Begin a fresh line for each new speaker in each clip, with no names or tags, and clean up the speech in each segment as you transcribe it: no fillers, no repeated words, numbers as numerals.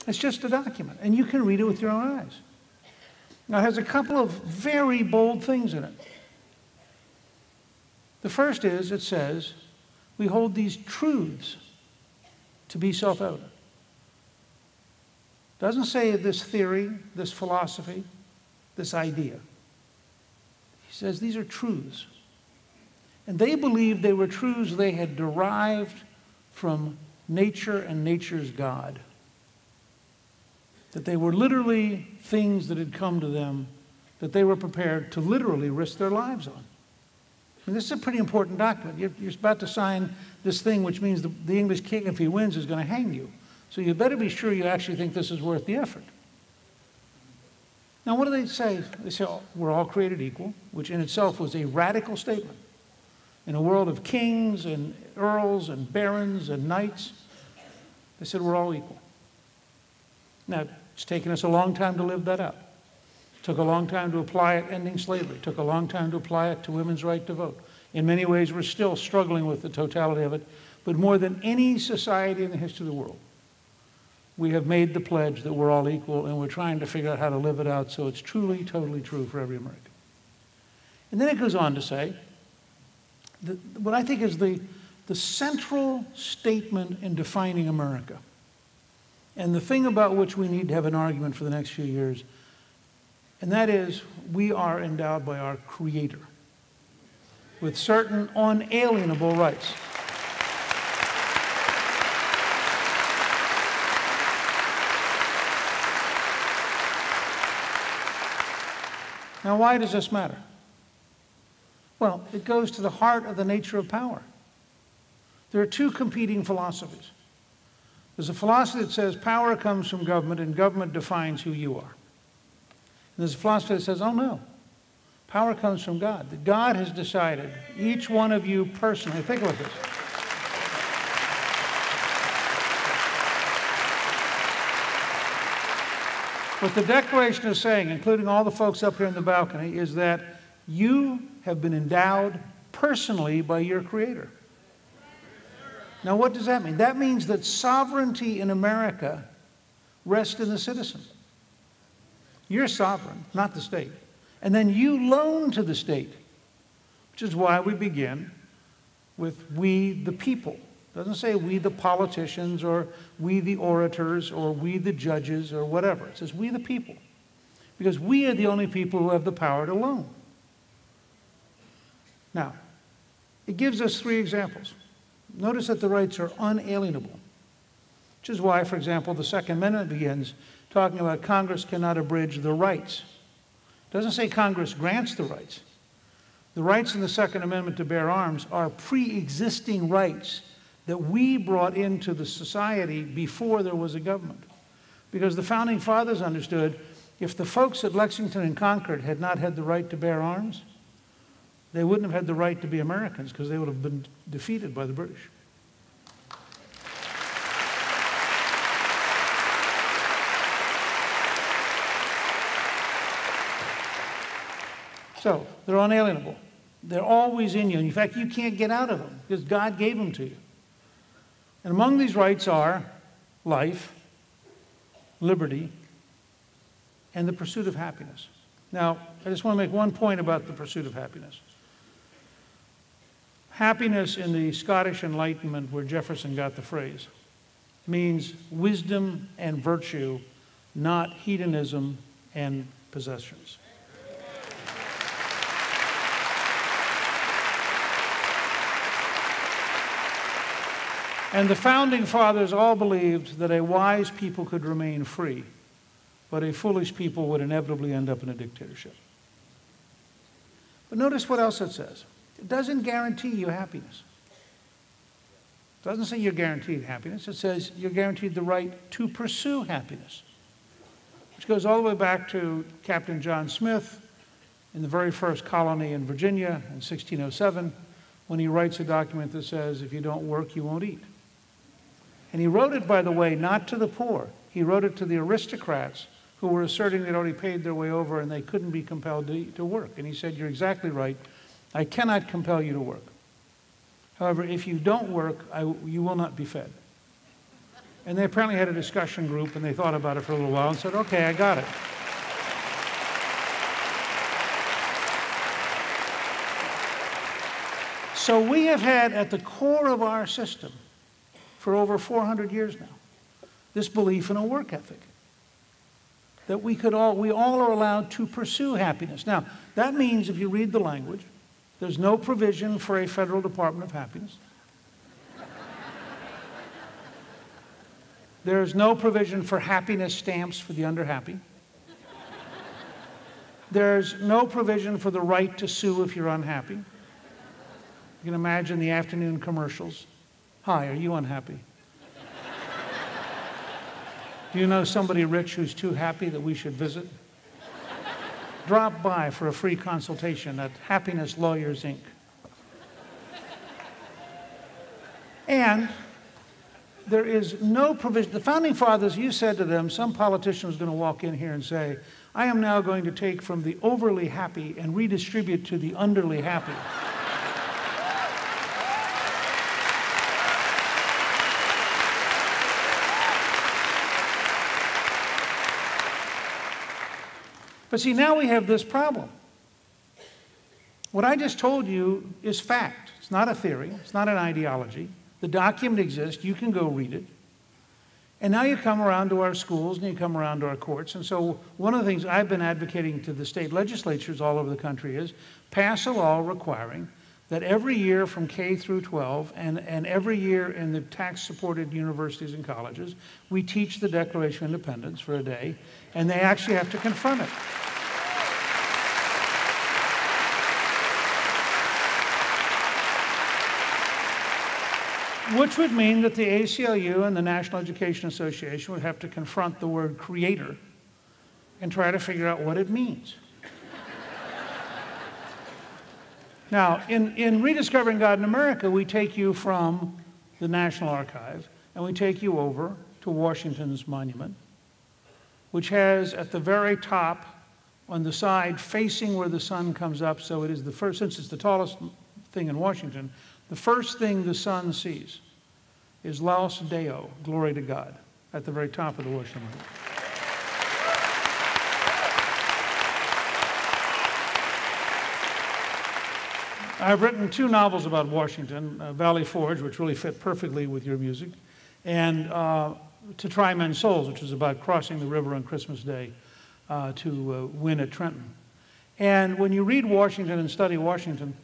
It's just a document, and you can read it with your own eyes. Now, it has a couple of very bold things in it. The first is, it says, we hold these truths to be self-evident. It doesn't say this theory, this philosophy, this idea. He says these are truths. And they believed they were truths they had derived from nature and nature's God. That they were literally things that had come to them that they were prepared to literally risk their lives on. And this is a pretty important document. You're about to sign this thing, which means the English king, if he wins, is going to hang you. So you better be sure you actually think this is worth the effort. Now, what do they say? They say, oh, we're all created equal, which in itself was a radical statement. In a world of kings and earls and barons and knights, they said we're all equal. Now, it's taken us a long time to live that out. It took a long time to apply it ending slavery. It took a long time to apply it to women's right to vote. In many ways, we're still struggling with the totality of it. But more than any society in the history of the world, we have made the pledge that we're all equal, and we're trying to figure out how to live it out so it's truly, totally true for every American. And then it goes on to say, what I think is the central statement in defining America, and the thing about which we need to have an argument for the next few years, and that is we are endowed by our Creator with certain unalienable rights. Now, why does this matter? Well, it goes to the heart of the nature of power. There are two competing philosophies. There's a philosophy that says power comes from government and government defines who you are. And there's a philosophy that says, oh no, power comes from God. That God has decided, each one of you personally, think about this. What the Declaration is saying, including all the folks up here in the balcony, is that you have been endowed personally by your Creator. Now, what does that mean? That means that sovereignty in America rests in the citizen. You're sovereign, not the state. And then you loan to the state, which is why we begin with we the people. It doesn't say we the politicians or we the orators or we the judges or whatever. It says we the people, because we are the only people who have the power to loan. Now, it gives us three examples. Notice that the rights are unalienable, which is why, for example, the Second Amendment begins talking about Congress cannot abridge the rights. It doesn't say Congress grants the rights. The rights in the Second Amendment to bear arms are pre-existing rights that we brought into the society before there was a government. Because the Founding Fathers understood if the folks at Lexington and Concord had not had the right to bear arms, they wouldn't have had the right to be Americans because they would have been defeated by the British. So, they're unalienable. They're always in you. In fact, you can't get out of them because God gave them to you. And among these rights are life, liberty, and the pursuit of happiness. Now, I just want to make one point about the pursuit of happiness. Happiness in the Scottish Enlightenment, where Jefferson got the phrase, means wisdom and virtue, not hedonism and possessions. And the Founding Fathers all believed that a wise people could remain free, but a foolish people would inevitably end up in a dictatorship. But notice what else it says. It doesn't guarantee you happiness. It doesn't say you're guaranteed happiness. It says you're guaranteed the right to pursue happiness, which goes all the way back to Captain John Smith in the very first colony in Virginia in 1607, when he writes a document that says, if you don't work, you won't eat. And he wrote it, by the way, not to the poor. He wrote it to the aristocrats who were asserting they'd already paid their way over and they couldn't be compelled to work. And he said, you're exactly right. I cannot compel you to work. However, if you don't work, you will not be fed. And they apparently had a discussion group, and they thought about it for a little while and said, okay, I got it. So we have had at the core of our system for over 400 years now this belief in a work ethic. That we all are allowed to pursue happiness. Now, that means if you read the language, there's no provision for a federal Department of Happiness. There's no provision for happiness stamps for the under-happy. There's no provision for the right to sue if you're unhappy. You can imagine the afternoon commercials. Hi, are you unhappy? Do you know somebody rich who's too happy that we should visit? Drop by for a free consultation at Happiness Lawyers, Inc. And there is no provision. The Founding Fathers, you said to them, some politician was going to walk in here and say, I am now going to take from the overly happy and redistribute to the underly happy. But see, now we have this problem. What I just told you is fact. It's not a theory. It's not an ideology. The document exists. You can go read it. And now you come around to our schools and you come around to our courts. And so one of the things I've been advocating to the state legislatures all over the country is pass a law requiring that every year from K through 12 and every year in the tax-supported universities and colleges, we teach the Declaration of Independence for a day, and they actually have to confront it. Which would mean that the ACLU and the National Education Association would have to confront the word creator and try to figure out what it means. Now, in Rediscovering God in America, we take you from the National Archives and we take you over to Washington's monument, which has at the very top on the side facing where the sun comes up, so it is the first, since it's the tallest thing in Washington, the first thing the sun sees is Laus Deo, glory to God, at the very top of the Washington monument. I've written 2 novels about Washington, Valley Forge, which really fit perfectly with your music, and To Try Men's Souls, which is about crossing the river on Christmas Day to win at Trenton. And when you read Washington and study Washington,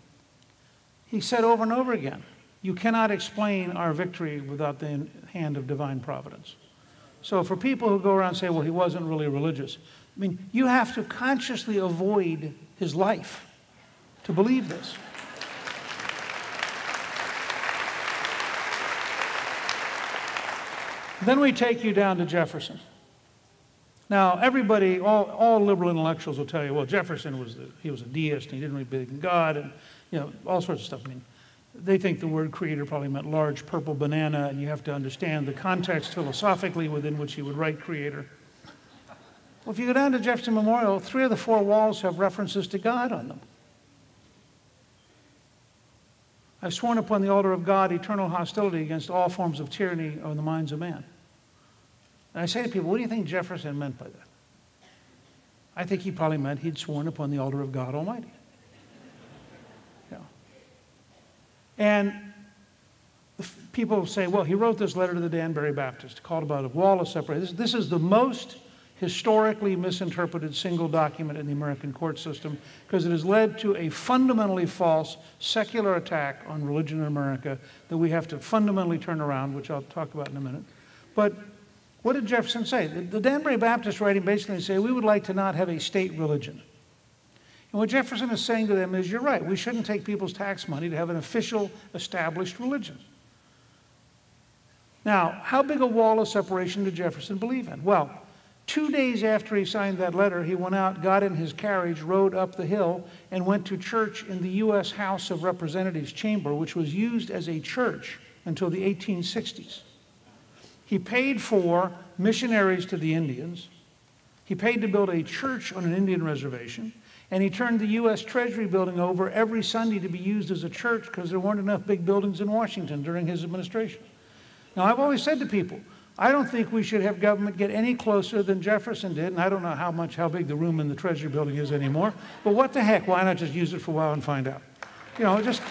he said over and over again, you cannot explain our victory without the hand of divine providence. So for people who go around and say, well, he wasn't really religious, I mean, you have to consciously avoid his life to believe this. Then we take you down to Jefferson. Now, everybody, all liberal intellectuals will tell you, well, Jefferson he was a deist and he didn't really believe in God and, you know, all sorts of stuff. I mean, they think the word creator probably meant large purple banana, and you have to understand the context philosophically within which he would write creator. Well, if you go down to Jefferson Memorial, 3 of the 4 walls have references to God on them. I've sworn upon the altar of God eternal hostility against all forms of tyranny on the minds of man. And I say to people, what do you think Jefferson meant by that? I think he probably meant he'd sworn upon the altar of God Almighty. Yeah. And people say, well, he wrote this letter to the Danbury Baptist, called about a wall of separation. This is the most historically misinterpreted single document in the American court system because it has led to a fundamentally false secular attack on religion in America that we have to fundamentally turn around, which I'll talk about in a minute. But what did Jefferson say? The Danbury Baptist writing basically say, we would like to not have a state religion. And what Jefferson is saying to them is, you're right, we shouldn't take people's tax money to have an official established religion. Now, how big a wall of separation did Jefferson believe in? Well, 2 days after he signed that letter, he went out, got in his carriage, rode up the hill, and went to church in the U.S. House of Representatives chamber, which was used as a church until the 1860s. He paid for missionaries to the Indians. He paid to build a church on an Indian reservation. And he turned the U.S. Treasury building over every Sunday to be used as a church because there weren't enough big buildings in Washington during his administration. Now, I've always said to people, I don't think we should have government get any closer than Jefferson did, and I don't know how big the room in the Treasury Building is anymore, but what the heck, why not just use it for a while and find out? You know, just...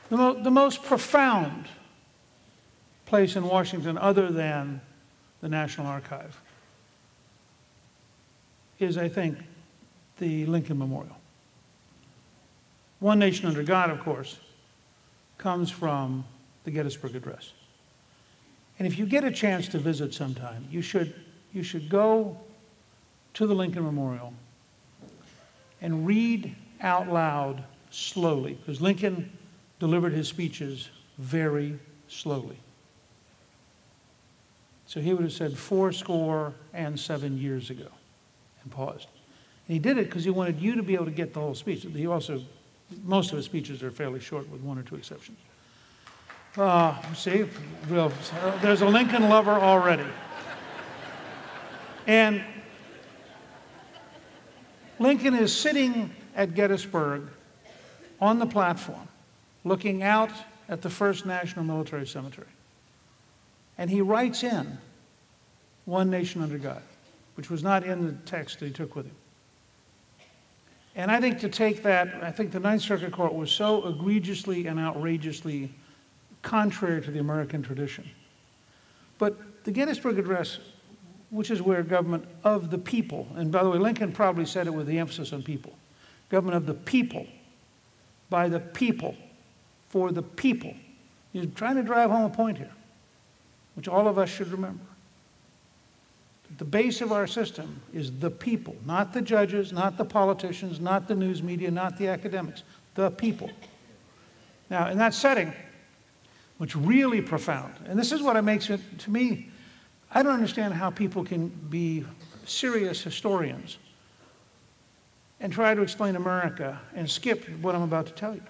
The most profound place in Washington, other than the National Archive, is, I think, the Lincoln Memorial. One Nation Under God, of course, comes from the Gettysburg Address. And if you get a chance to visit sometime, you should go to the Lincoln Memorial and read out loud slowly, because Lincoln delivered his speeches very slowly. So he would have said 407 years ago and paused. And he did it because he wanted you to be able to get the whole speech. He also, most of his speeches are fairly short with one or two exceptions. See, there's a Lincoln lover already. And Lincoln is sitting at Gettysburg on the platform, looking out at the First National Military Cemetery. And he writes in One Nation Under God, which was not in the text that he took with him. And I think to take that, I think the Ninth Circuit Court was so egregiously and outrageously contrary to the American tradition. But the Gettysburg Address, which is where government of the people, and by the way, Lincoln probably said it with the emphasis on people, government of the people, by the people, for the people. He's trying to drive home a point here, which all of us should remember. The base of our system is the people, not the judges, not the politicians, not the news media, not the academics, the people. Now, in that setting, what's really profound, and this is what makes it, to me, I don't understand how people can be serious historians and try to explain America and skip what I'm about to tell you.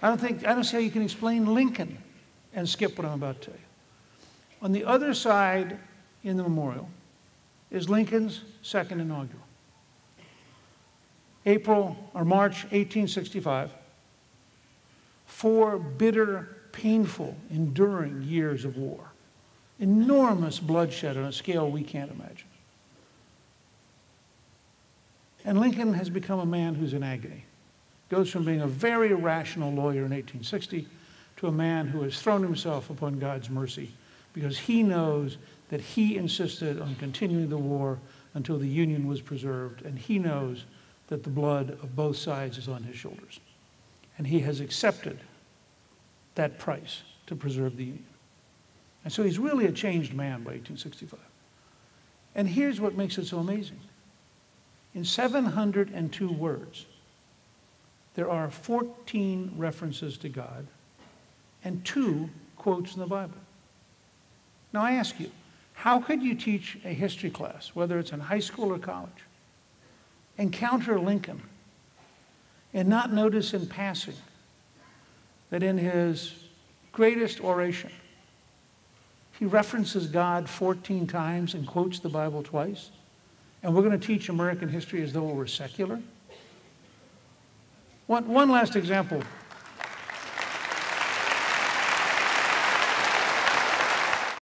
I don't see how you can explain Lincoln and skip what I'm about to tell you. On the other side in the memorial is Lincoln's second inaugural. March 1865, 4 bitter, painful, enduring years of war. Enormous bloodshed on a scale we can't imagine. And Lincoln has become a man who's in agony. Goes from being a very rational lawyer in 1860 to a man who has thrown himself upon God's mercy because he knows that he insisted on continuing the war until the Union was preserved, and he knows that the blood of both sides is on his shoulders. And he has accepted that price to preserve the Union. And so he's really a changed man by 1865. And here's what makes it so amazing. In 702 words, there are 14 references to God and 2 quotes in the Bible. Now I ask you, how could you teach a history class, whether it's in high school or college, encounter Lincoln and not notice in passing that in his greatest oration, he references God 14 times and quotes the Bible twice? And we're going to teach American history as though it were secular? One last example